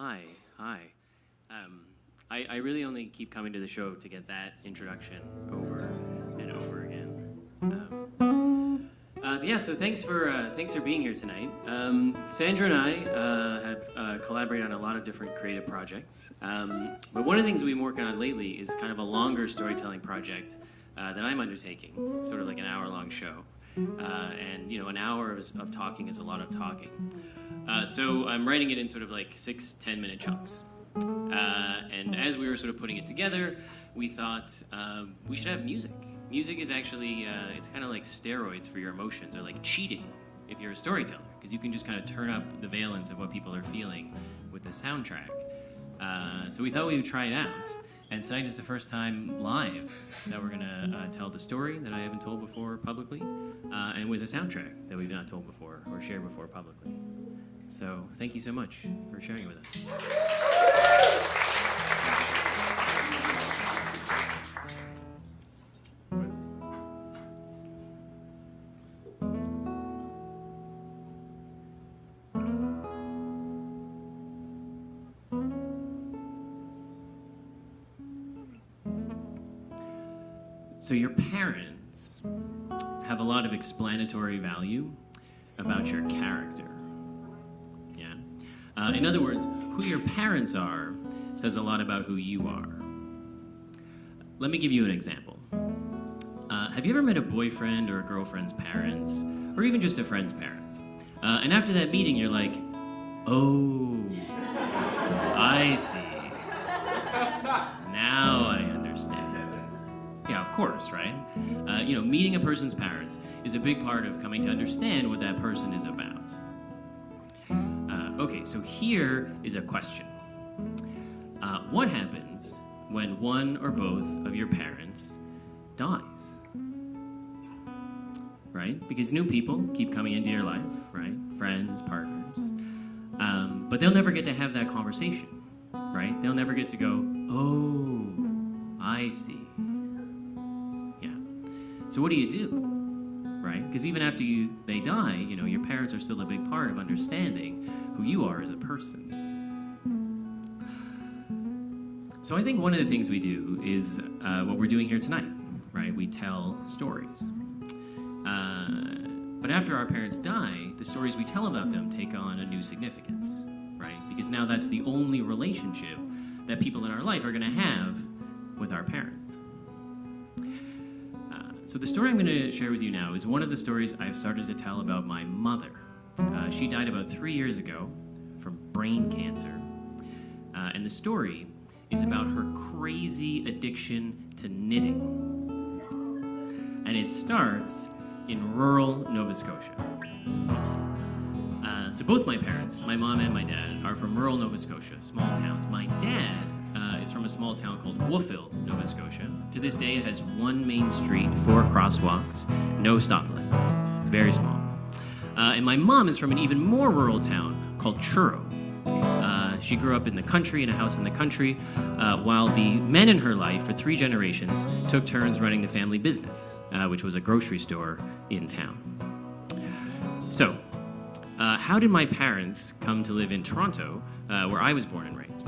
Hi, hi. I really only keep coming to the show to get that introduction over and over again. So thanks for being here tonight. Sandro and I have collaborated on a lot of different creative projects. But one of the things we've been working on lately is kind of a longer storytelling project that I'm undertaking. It's sort of like an hour-long show. And an hour of talking is a lot of talking. So I'm writing it in sort of like 6-10 minute chunks. And as we were sort of putting it together, we thought we should have music. Music is actually, it's kind of like steroids for your emotions, or like cheating if you're a storyteller, because you can just kind of turn up the valence of what people are feeling with the soundtrack. So we thought we would try it out. And tonight is the first time live that we're gonna tell the story that I haven't told before publicly, and with a soundtrack that we've not told before or shared before publicly. So thank you so much for sharing it with us. So your parents have a lot of explanatory value about your character. Yeah. In other words, who your parents are says a lot about who you are. Let me give you an example. Have you ever met a boyfriend or a girlfriend's parents, or even just a friend's parents? And after that meeting, you're like, oh, I see. Now I understand. Yeah, of course, right? Meeting a person's parents is a big part of coming to understand what that person is about. Okay, so here is a question. What happens when one or both of your parents dies? Right? Because new people keep coming into your life, right? Friends, partners. But they'll never get to have that conversation, right? They'll never get to go, oh, I see. So what do you do, right? Because even after they die, your parents are still a big part of understanding who you are as a person. So I think one of the things we do is what we're doing here tonight, right? We tell stories. But after our parents die, the stories we tell about them take on a new significance, right? Because now that's the only relationship that people in our life are going to have with our parents. So the story I'm going to share with you now is one of the stories I've started to tell about my mother. She died about 3 years ago from brain cancer. And the story is about her crazy addiction to knitting. And it starts in rural Nova Scotia. So both my parents, my mom and my dad, are from rural Nova Scotia, small towns. My dad is from a small town called Woofville, Nova Scotia. To this day, it has one main street, 4 crosswalks, no stoplights. It's very small. And my mom is from an even more rural town called Truro. She grew up in the country, in a house in the country, while the men in her life, for 3 generations, took turns running the family business, which was a grocery store in town. So, how did my parents come to live in Toronto, where I was born and raised?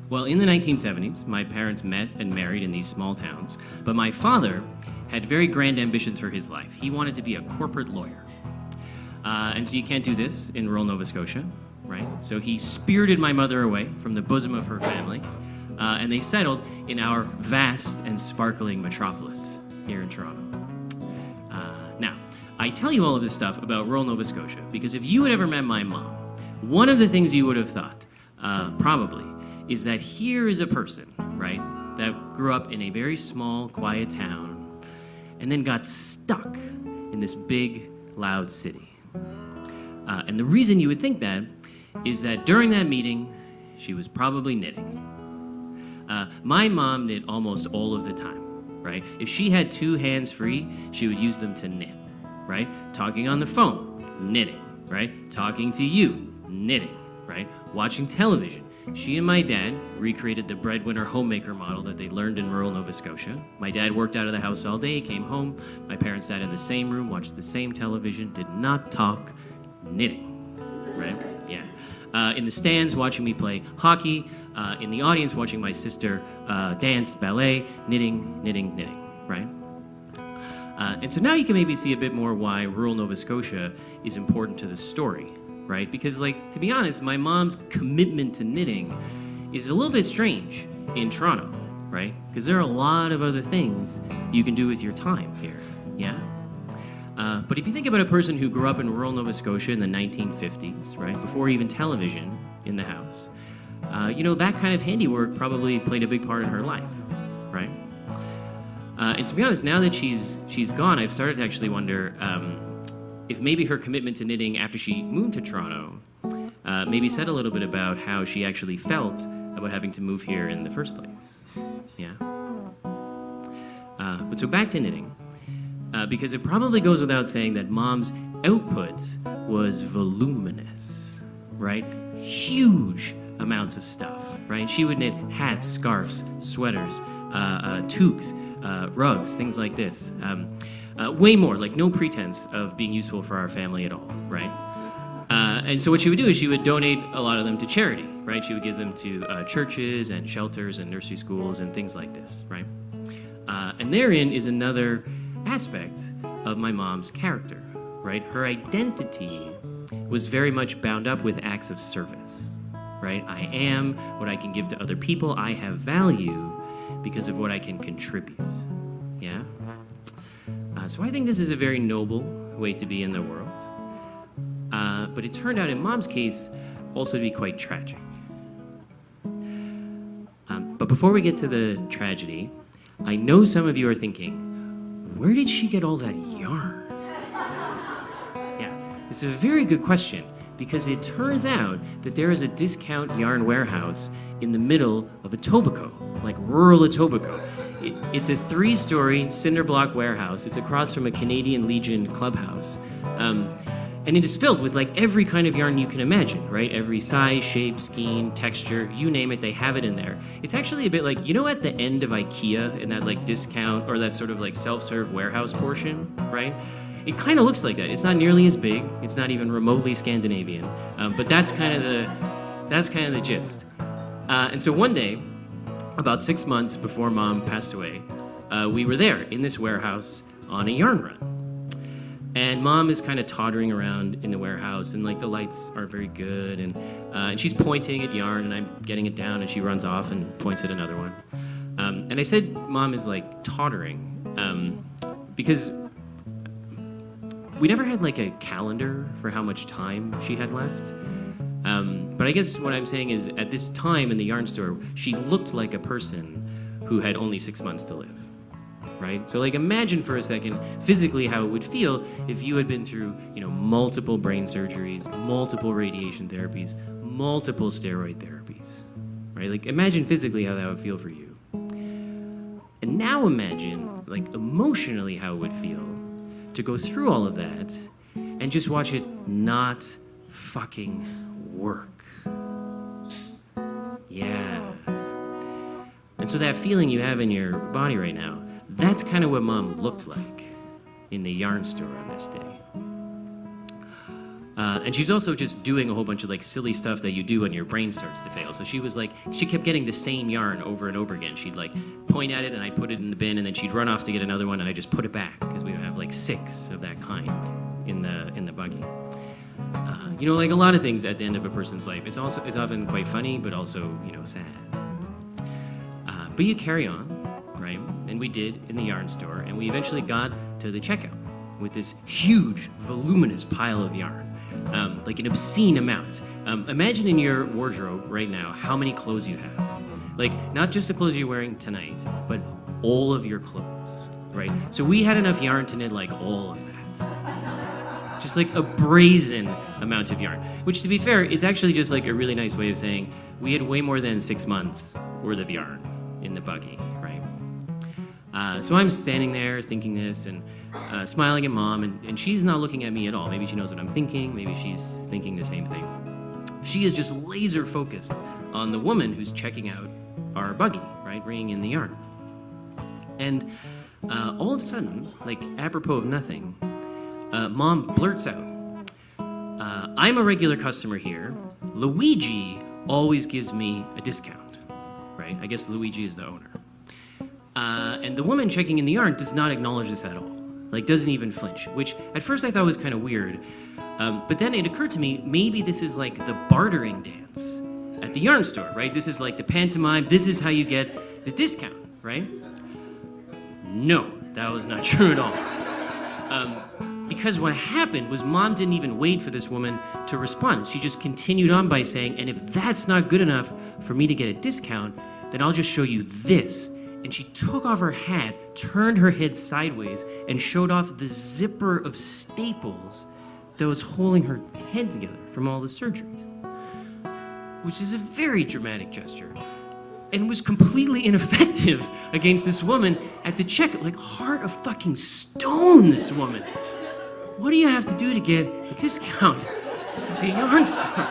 Well, in the 1970s, my parents met and married in these small towns, but my father had very grand ambitions for his life. He wanted to be a corporate lawyer. And so you can't do this in rural Nova Scotia, right? So he spirited my mother away from the bosom of her family, and they settled in our vast and sparkling metropolis here in Toronto. Now, I tell you all of this stuff about rural Nova Scotia because if you had ever met my mom, one of the things you would have thought, probably, is that here is a person, right, that grew up in a very small, quiet town and then got stuck in this big, loud city. And the reason you would think that is that during that meeting, she was probably knitting. My mom knit almost all of the time, right? If she had 2 hands free, she would use them to knit, right? Talking on the phone, knitting, right? Talking to you, knitting, right? Watching television. She and my dad recreated the breadwinner homemaker model that they learned in rural Nova Scotia. My dad worked out of the house all day, came home. My parents sat in the same room, watched the same television, did not talk, knitting, right? Yeah. in the stands watching me play hockey, in the audience watching my sister dance, ballet, knitting, right? And so now you can maybe see a bit more why rural Nova Scotia is important to the story, right? Because, like, to be honest, my mom's commitment to knitting is a little bit strange in Toronto, right? Because there are a lot of other things you can do with your time here, yeah? But if you think about a person who grew up in rural Nova Scotia in the 1950s, right, before even television in the house, that kind of handiwork probably played a big part in her life, right? And to be honest, now that she's gone, I've started to actually wonder if maybe her commitment to knitting after she moved to Toronto maybe said a little bit about how she actually felt about having to move here in the first place. Yeah. But so back to knitting, because it probably goes without saying that Mom's output was voluminous, right? Huge amounts of stuff, right? She would knit hats, scarves, sweaters, toques, rugs, things like this. Way more, like no pretense of being useful for our family at all, right? And so what she would do is she would donate a lot of them to charity, right? She would give them to churches and shelters and nursery schools and things like this, right? And therein is another aspect of my mom's character, right? Her identity was very much bound up with acts of service, right? I am what I can give to other people. I have value because of what I can contribute, yeah? So I think this is a very noble way to be in the world. But it turned out in Mom's case also to be quite tragic. But before we get to the tragedy, I know some of you are thinking, where did she get all that yarn? Yeah, it's a very good question, because it turns out that there is a discount yarn warehouse in the middle of Etobicoke, like rural Etobicoke. It's a 3-story cinder block warehouse. It's across from a Canadian Legion clubhouse. And it is filled with like every kind of yarn you can imagine, right? Every size, shape, skein, texture, you name it, they have it in there. It's actually a bit like, at the end of IKEA in that like discount or that sort of like self-serve warehouse portion, right? It kind of looks like that. It's not nearly as big. It's not even remotely Scandinavian. But that's kind of the gist. And so one day, about 6 months before Mom passed away, we were there in this warehouse on a yarn run. And Mom is kind of tottering around in the warehouse, and like the lights aren't very good, and she's pointing at yarn, and I'm getting it down, and she runs off and points at another one. And I said Mom is like tottering because we never had like a calendar for how much time she had left. But I guess what I'm saying is at this time in the yarn store, she looked like a person who had only 6 months to live. Right? So like imagine for a second physically how it would feel if you had been through, multiple brain surgeries, multiple radiation therapies, multiple steroid therapies, right? Like imagine physically how that would feel for you. And now imagine like emotionally how it would feel to go through all of that and just watch it not fucking work. Yeah. And so that feeling you have in your body right now, that's kind of what Mom looked like in the yarn store on this day. And she's also just doing a whole bunch of like silly stuff that you do when your brain starts to fail. So she kept getting the same yarn over and over again. She'd like point at it and I'd put it in the bin, and then she'd run off to get another one and I'd just put it back because we would have like 6 of that kind in the buggy. Like a lot of things at the end of a person's life, it's often quite funny, but also, sad. But you carry on, right? And we did in the yarn store, and we eventually got to the checkout with this huge, voluminous pile of yarn, like an obscene amount. Imagine in your wardrobe right now how many clothes you have. Like, not just the clothes you're wearing tonight, but all of your clothes, right? So we had enough yarn to knit like all of that. Just like a brazen amount of yarn, which to be fair, it's actually just like a really nice way of saying we had way more than 6 months worth of yarn in the buggy, right? So I'm standing there thinking this and smiling at Mom, and she's not looking at me at all. Maybe she knows what I'm thinking. Maybe she's thinking the same thing. She is just laser focused on the woman who's checking out our buggy, right? Bringing in the yarn. And all of a sudden, like apropos of nothing, Mom blurts out, I'm a regular customer here. Luigi always gives me a discount, right? I guess Luigi is the owner. And the woman checking in the yarn does not acknowledge this at all. Like, doesn't even flinch, which at first I thought was kind of weird. But then it occurred to me, maybe this is like the bartering dance at the yarn store, right? This is like the pantomime. This is how you get the discount, right? No, that was not true at all. Because what happened was Mom didn't even wait for this woman to respond. She just continued on by saying, and if that's not good enough for me to get a discount, then I'll just show you this. And she took off her hat, turned her head sideways, and showed off the zipper of staples that was holding her head together from all the surgeries. Which is a very dramatic gesture, and was completely ineffective against this woman at the check. Like, heart of fucking stone, this woman. What do you have to do to get a discount at the yarn store?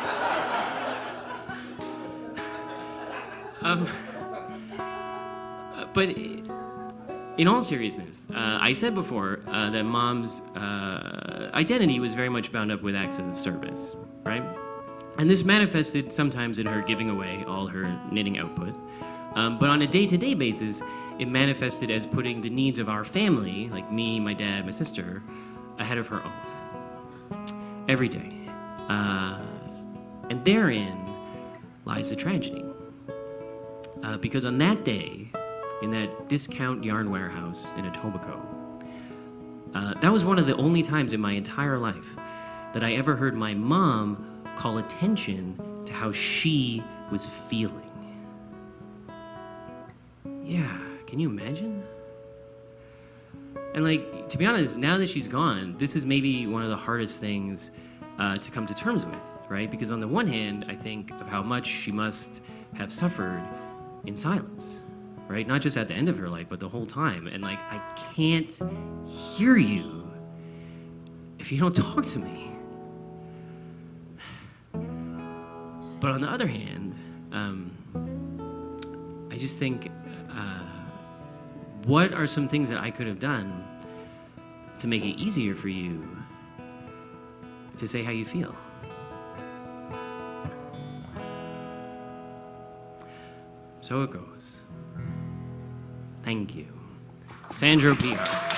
But in all seriousness, I said before that Mom's identity was very much bound up with acts of service, right? And this manifested sometimes in her giving away all her knitting output. But on a day-to-day basis, it manifested as putting the needs of our family, like me, my dad, my sister, ahead of her own. Every day. And therein lies the tragedy. Because on that day, in that discount yarn warehouse in Etobicoke, that was one of the only times in my entire life that I ever heard my mom call attention to how she was feeling. Yeah, can you imagine? And like, to be honest, now that she's gone, this is maybe one of the hardest things to come to terms with, right? Because on the one hand, I think of how much she must have suffered in silence, right? Not just at the end of her life, but the whole time. And like, I can't hear you if you don't talk to me. But on the other hand, I just think, what are some things that I could have done to make it easier for you to say how you feel? So it goes. Thank you. Sandro PR.